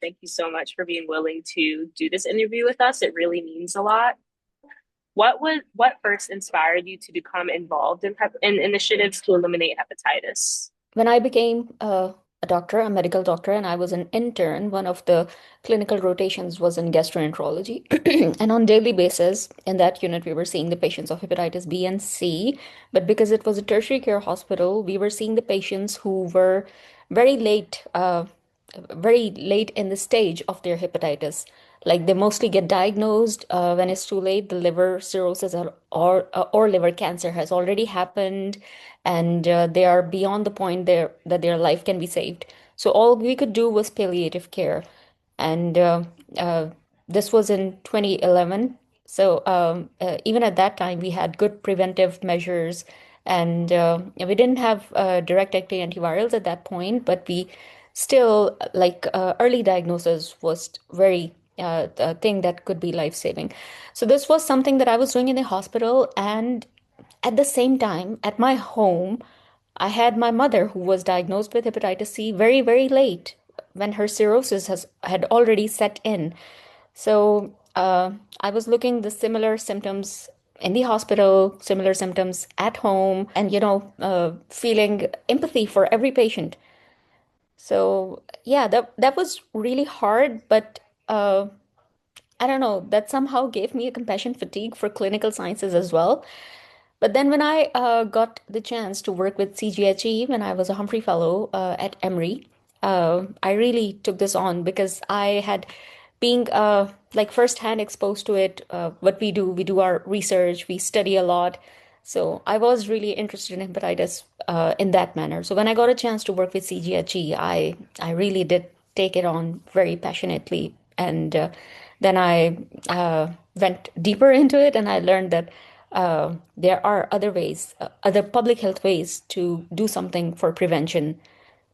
Thank you so much for being willing to do this interview with us. It really means a lot. What first inspired you to become involved in initiatives to eliminate hepatitis? When I became a doctor, a medical doctor, and I was an intern, one of the clinical rotations was in gastroenterology. And on daily basis, in that unit, we were seeing the patients of hepatitis B and C. But because it was a tertiary care hospital, we were seeing the patients who were very late, very late in the stage of their hepatitis. Like they mostly get diagnosed when it's too late. The liver cirrhosis or liver cancer has already happened, and they are beyond the point there that their life can be saved. So all we could do was palliative care, and uh, this was in 2011. So even at that time, we had good preventive measures, and we didn't have direct-acting antivirals at that point, but we still like early diagnosis was very a thing that could be life-saving. So this was something that I was doing in the hospital, and at the same time, at my home, I had my mother who was diagnosed with hepatitis C very, very late when her cirrhosis had already set in. So I was looking the similar symptoms in the hospital, similar symptoms at home, and feeling empathy for every patient. So yeah, that was really hard, but uh, I don't know, that somehow gave me a compassion fatigue for clinical sciences as well. But then when I got the chance to work with CGHE when I was a Humphrey Fellow at Emory, I really took this on because I had being like firsthand exposed to it. What we do our research, we study a lot. So I was really interested in hepatitis in that manner. So when I got a chance to work with CGHE, I really did take it on very passionately, and then I went deeper into it, and I learned that there are other ways, other public health ways to do something for prevention,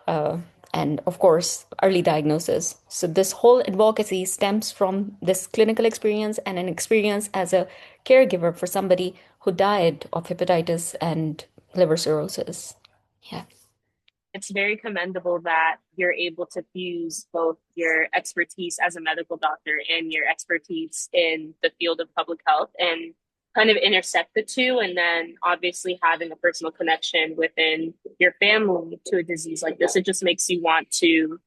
uh, and of course, early diagnosis. So this whole advocacy stems from this clinical experience and an experience as a caregiver for somebody who died of hepatitis and liver cirrhosis. Yeah. It's very commendable that you're able to fuse both your expertise as a medical doctor and your expertise in the field of public health and kind of intersect the two. And then obviously having a personal connection within your family to a disease like this, it just makes you want to,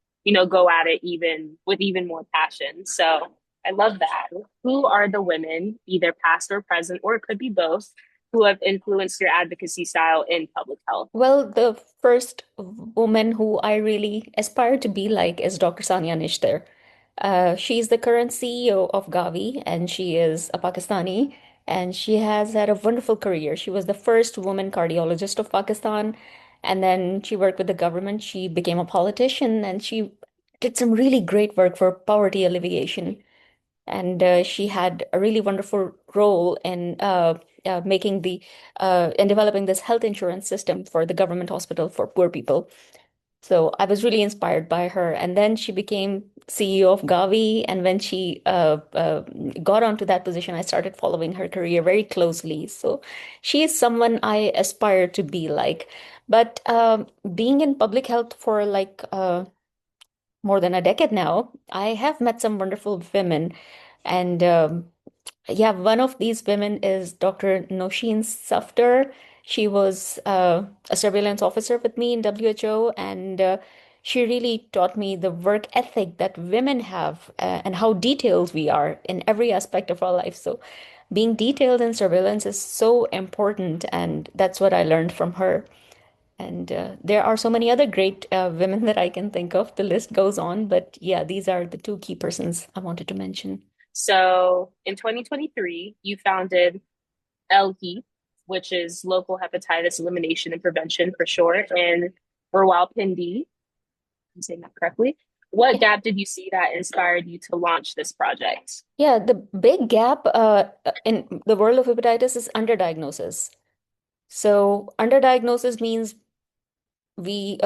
go at it even with even more passion. So I love that. Who are the women, either past or present, or it could be both, who have influenced your advocacy style in public health? Well, the first woman who I really aspire to be like is Dr. Sania Nishtar. She's the current CEO of Gavi, and she is a Pakistani, and she has had a wonderful career. She was the first woman cardiologist of Pakistan, and then she worked with the government. She became a politician, and she did some really great work for poverty alleviation. And she had a really wonderful role in making in developing this health insurance system for the government hospital for poor people. So I was really inspired by her. And then she became CEO of Gavi. And when she got onto that position, I started following her career very closely. So she is someone I aspire to be like. But being in public health for like more than a decade now, I have met some wonderful women. And yeah, one of these women is Dr. Noshin Safdar. She was a surveillance officer with me in WHO, and she really taught me the work ethic that women have and how detailed we are in every aspect of our life. So, being detailed in surveillance is so important, and that's what I learned from her. And there are so many other great women that I can think of. The list goes on, but yeah, these are the two key persons I wanted to mention. So in 2023, you founded LHEAP, which is Local Hepatitis Elimination and Prevention for short, in Rawalpindi. I'm saying that correctly. What gap did you see that inspired you to launch this project? Yeah, the big gap in the world of hepatitis is underdiagnosis. So, underdiagnosis means we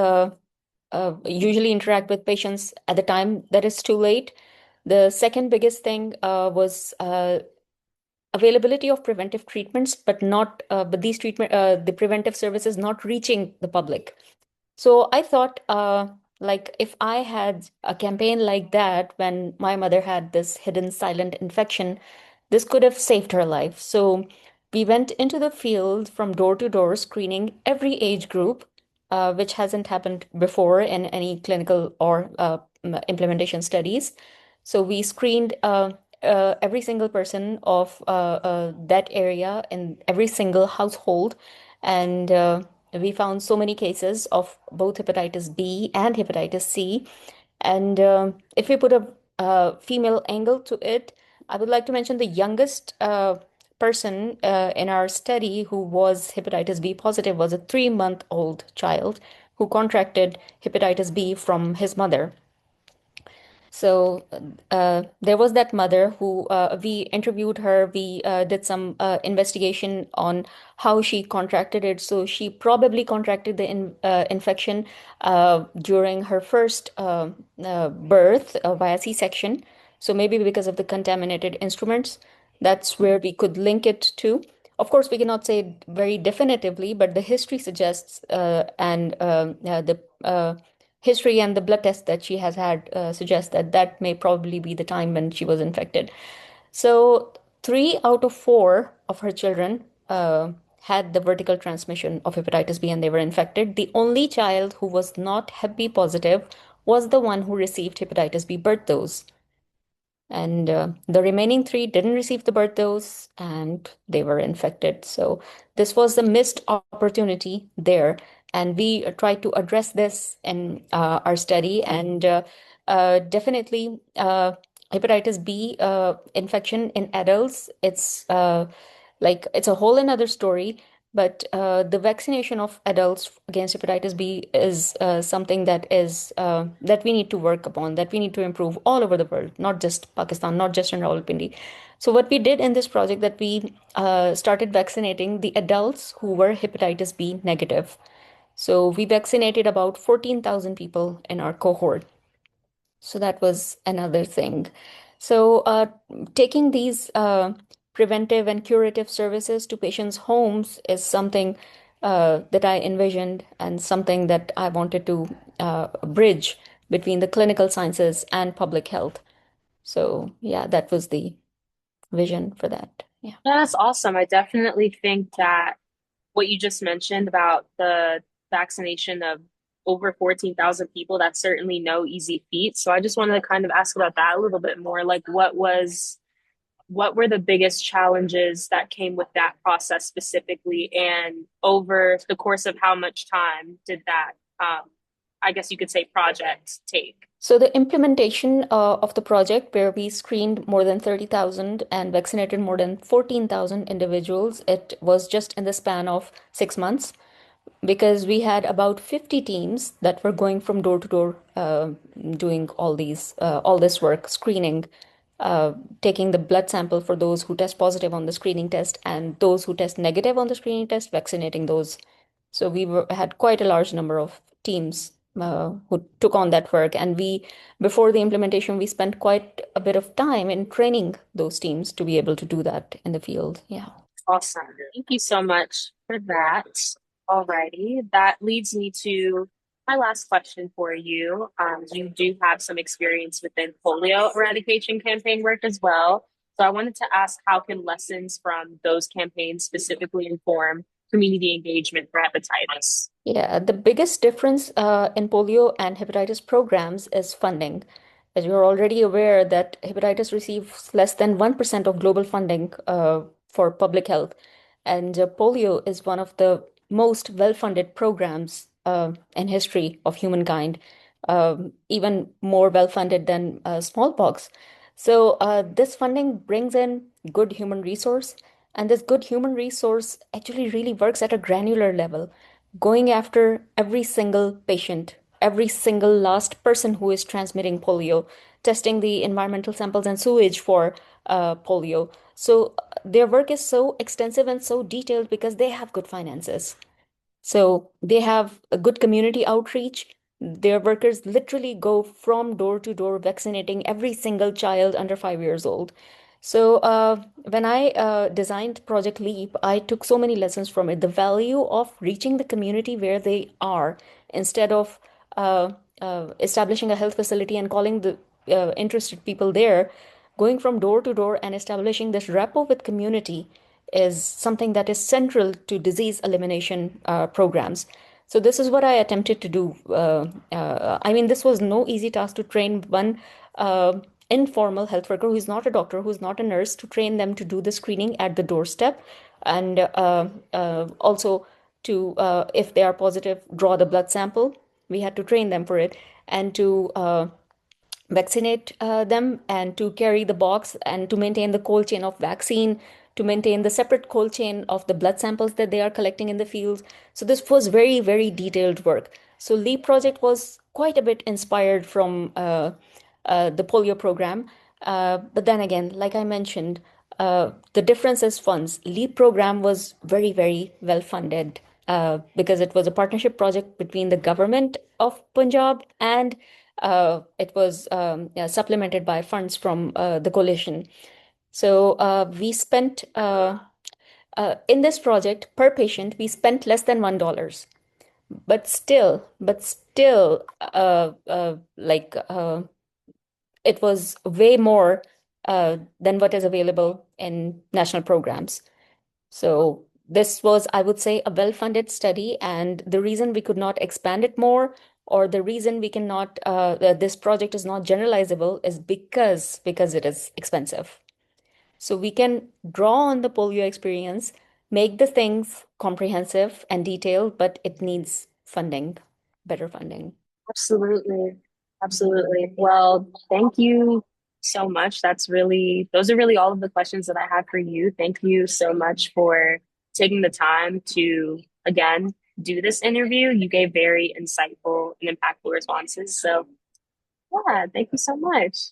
usually interact with patients at the time that it's too late. The second biggest thing was availability of preventive treatments, but the preventive services not reaching the public. So I thought Like if I had a campaign like that when my mother had this hidden silent infection, this could have saved her life. So we went into the field from door to door, screening every age group, which hasn't happened before in any clinical or implementation studies. So we screened every single person of that area in every single household, and we found so many cases of both hepatitis B and hepatitis C. And if we put a female angle to it, I would like to mention the youngest person in our study who was hepatitis B positive was a 3-month-old child who contracted hepatitis B from his mother. So there was that mother who we interviewed her. We did some investigation on how she contracted it. So she probably contracted the infection during her first birth via C-section. So maybe because of the contaminated instruments, that's where we could link it to. Of course, we cannot say it very definitively, but the history suggests and the history and the blood test that she has had suggest that that may probably be the time when she was infected. So 3 out of 4 of her children had the vertical transmission of hepatitis B and they were infected. The only child who was not Hep B positive was the one who received hepatitis B birth dose. And the remaining 3 didn't receive the birth dose and they were infected. So this was the missed opportunity there. And we tried to address this in our study. And definitely, hepatitis B infection in adults, it's a whole another story. But the vaccination of adults against hepatitis B is something that we need to work upon, that we need to improve all over the world, not just Pakistan, not just in Rawalpindi. So what we did in this project that we started vaccinating the adults who were hepatitis B negative. So we vaccinated about 14,000 people in our cohort. So that was another thing. So taking these preventive and curative services to patients' homes is something that I envisioned and something that I wanted to bridge between the clinical sciences and public health. So yeah, that was the vision for that. Yeah. Yeah, that's awesome. I definitely think that what you just mentioned about the vaccination of over 14,000 people, that's certainly no easy feat. So I just wanted to kind of ask about that a little bit more. Like what were the biggest challenges that came with that process specifically, and over the course of how much time did that I guess you could say project take? So the implementation of the project, where we screened more than 30,000 and vaccinated more than 14,000 individuals, it was just in the span of 6 months because we had about 50 teams that were going from door to door, doing all this work, screening, uh, taking the blood sample for those who test positive on the screening test and those who test negative on the screening test, vaccinating those. So had quite a large number of teams who took on that work, and before the implementation, we spent quite a bit of time in training those teams to be able to do that in the field. Yeah. Awesome. Thank you so much for that. Alrighty. That leads me to my last question for you. You do have some experience within polio eradication campaign work as well. So I wanted to ask, how can lessons from those campaigns specifically inform community engagement for hepatitis? Yeah, the biggest difference in polio and hepatitis programs is funding. As you're already aware that hepatitis receives less than 1% of global funding for public health. And polio is one of the most well-funded programs in history of humankind, even more well-funded than smallpox. So this funding brings in good human resource, and this good human resource actually really works at a granular level, going after every single patient, every single last person who is transmitting polio, testing the environmental samples and sewage for polio. So their work is so extensive and so detailed because they have good finances. So they have a good community outreach. Their workers literally go from door to door vaccinating every single child under 5 years old. So when I designed Project Leap, I took so many lessons from it. The value of reaching the community where they are instead of establishing a health facility and calling the interested people there, going from door to door and establishing this rapport with community is something that is central to disease elimination programs. So this is what I attempted to do. I mean, this was no easy task to train one informal health worker who's not a doctor, who's not a nurse, to train them to do the screening at the doorstep, and also to, if they are positive, draw the blood sample. We had to train them for it, and to vaccinate them, and to carry the box, and to maintain the cold chain of vaccine, to maintain the separate cold chain of the blood samples that they are collecting in the fields. So this was very, very detailed work. So LEAP project was quite a bit inspired from the polio program. But then again, like I mentioned, the difference is funds. LEAP program was very, very well funded because it was a partnership project between the government of Punjab, and it was yeah, supplemented by funds from the coalition. So we spent in this project per patient, we spent less than $1, but still, it was way more than what is available in national programs. So this was, I would say, a well-funded study, and the reason we could not expand it more, or the reason we cannot, this project is not generalizable, is because it is expensive. So we can draw on the polio experience, make the things comprehensive and detailed, but it needs funding, better funding. Absolutely. Absolutely. Well, thank you so much. Those are really all of the questions that I have for you. Thank you so much for taking the time to, again, do this interview. You gave very insightful and impactful responses. So, yeah, thank you so much.